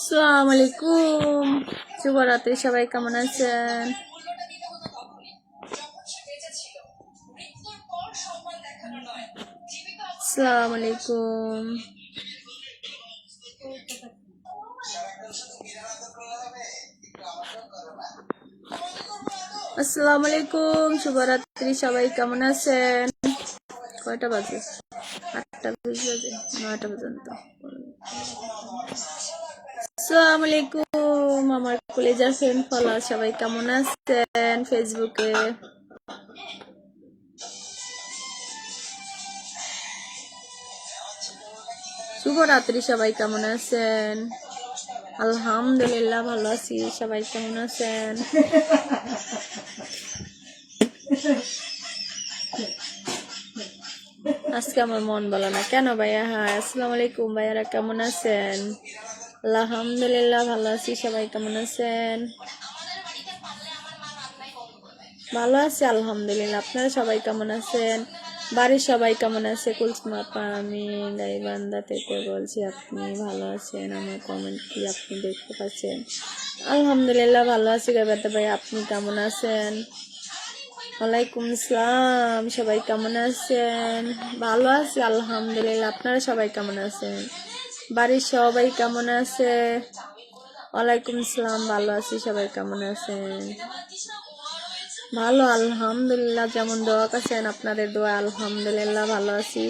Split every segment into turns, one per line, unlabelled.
আসসালামু আলাইকুম, শুভরাত্রি। সবাই কেমন আছেন? আসসালামু আলাইকুম। আসসালামু আলাইকুম, শুভরাত্রি। সবাই কেমন আছেন? কয়টা বাজে? 8টা 20 বাজে, 9টা পর্যন্ত। আসসালামু আলাইকুম আমার কলেজার ফ্রেন্ড ফলোয়ার, সবাই কেমন আছেন ফেসবুকে? শুভরাত্রি। সবাই কেমন আছেন? আলহামদুলিল্লাহ ভালো আছি। সবাই কেমন আছেন? আজকে আমার মন ভালো না কেন ভাইয়া? হ্যাঁ, আসসালামু আলাইকুম ভাইয়ারা, কেমন আছেন? আলহামদুলিল্লাহ ভালো আছি। সবাই কেমন আছেন? ভালো আছি আলহামদুলিল্লাহ। আপনারা সবাই কেমন আছেন? বাড়ির সবাই কেমন আছে? কুলসুম আপা, আমি গাইবান্ধা থেকে বলছি। আপনি ভালো আছেন? আমার কমেন্ট কি আপনি দেখতে পাচ্ছেন? আলহামদুলিল্লাহ ভালো আছি গাইবান্ধা ভাই, আপনি কেমন আছেন? ওয়ালাইকুম আসসালাম। সবাই কেমন আছেন? ভালো আছি আলহামদুলিল্লাহ। আপনারা সবাই কেমন আছেন? বাড়ির সবাই কেমন আছে? ওয়ালাইকুম আসসালাম, ভালো আছি। সবাই কেমন আছেন? ভালো আলহামদুলিল্লাহ। যেমন দোয়া করছেন, আপনাদের দোয়া আলহামদুলিল্লাহ ভালো আছি।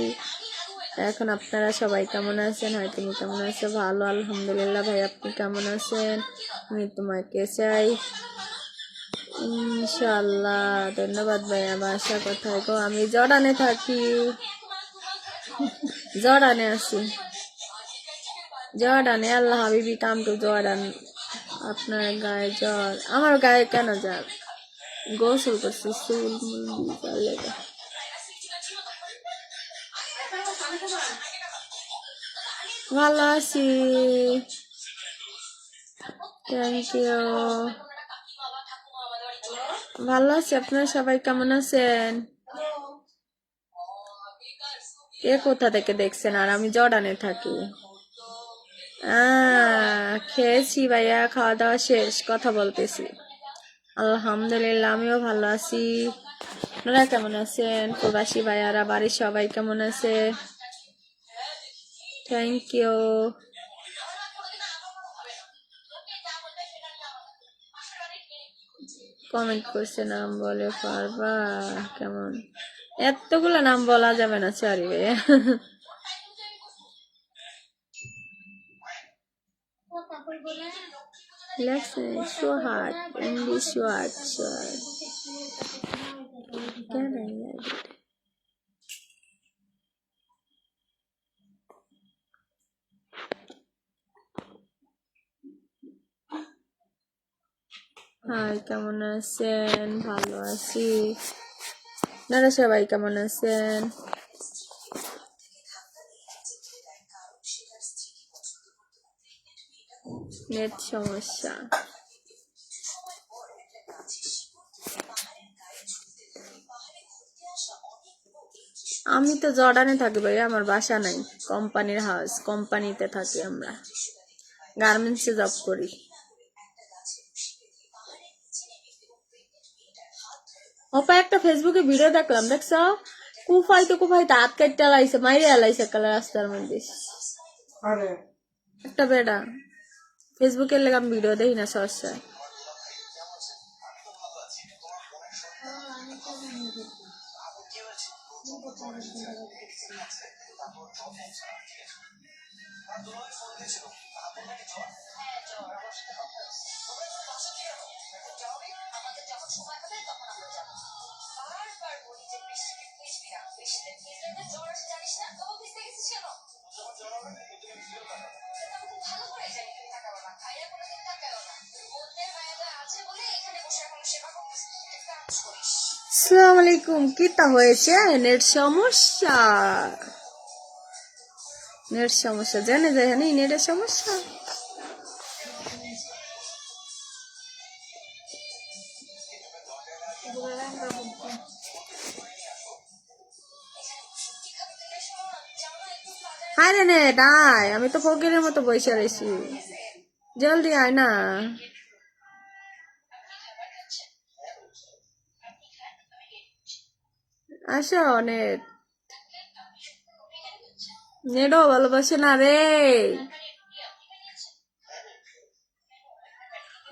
এখন আপনারা সবাই কেমন আছেন? হয় তুমি কেমন আছো? ভালো আলহামদুলিল্লাহ। ভাই আপনি কেমন আছেন? আমি তোমাকে চাই ইনশাল্লাহ। ধন্যবাদ ভাইয়া। বাসা কোথায় গো? আমি জর্ডানে থাকি। জর্ডানে আছি, জর্ডানে। আল্লাহ হাবিবি কাম টু জর্ডান। আপনার গায়ে জ্বর? আমার গায়ে কেন যাক? গোসল করছি, চুল মুল লেগে। ভালো আছি, থ্যাংক ইউ। ভালো আছি। আপনারা সবাই কেমন আছেন? কে কোথা থেকে দেখছেন? আর আমি জর্ডানে থাকি। খেয়েছি ভাইয়া, খাওয়া দাওয়া শেষ, কথা বলতেছি। আলহামদুলিল্লাহ আমিও ভালো আছি। আপনারা কেমন আছেন? প্রবাসী ভাইয়ারা, বাড়ির সবাই কেমন আছে? Thank you. কমেন্ট করছে, নাম বলে পারবা? কেমন? এতগুলো নাম বলা যাবে না, সরি ভাইয়া। লেখছে সোহাগ, ইংলিশ ওয়ার্ড কেন? হাই, কেমন আছেন? ভালো আছি। আপনারা সবাই কেমন আছেন? নেট সমস্যা। আমি তো জর্ডানে থাকি ভাই, আমার বাসা নাই। কোম্পানির হাউস, কোম্পানিতে থাকি আমরা। গার্মেন্টসে জব করি। অপা একটা ফেসবুকে ভিডিও দেখলাম, দেখছো? কুফাইতে হাত কাটতে লাইছে, মাইরে লাইছে কালা রাস্তার মধ্যে। একটা বেড়া ফেসবুকের লেগে আমি ভিডিও দেখি না সহসায়। আসসালামু আলাইকুম। কিটা হয়েছে? নেট সমস্যা, নেট সমস্যা। জেনে যায় নেটের সমস্যা। হায় রে নেট আয়, আমি তো ফকিরের মতো বসে রয়েছি। জলদি আয় না। আসো অনেক, নেটও ভালোবাসে না রে।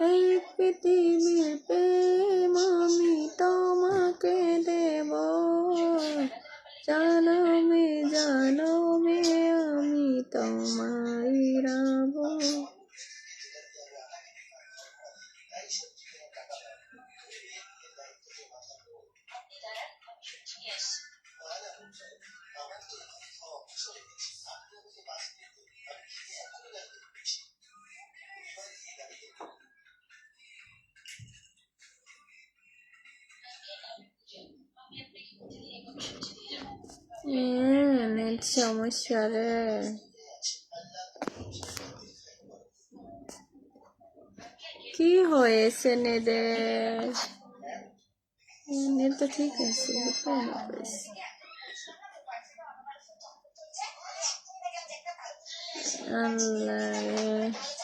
এই পৃথিবীর প্রেম আমি তোমাকে দেব, জনমে জনমে আমি তোমায় রব। নেট সমস্যা রে। কি হয়েছে নেটের? নেট তো ঠিক আছে, আল্লাহ রে।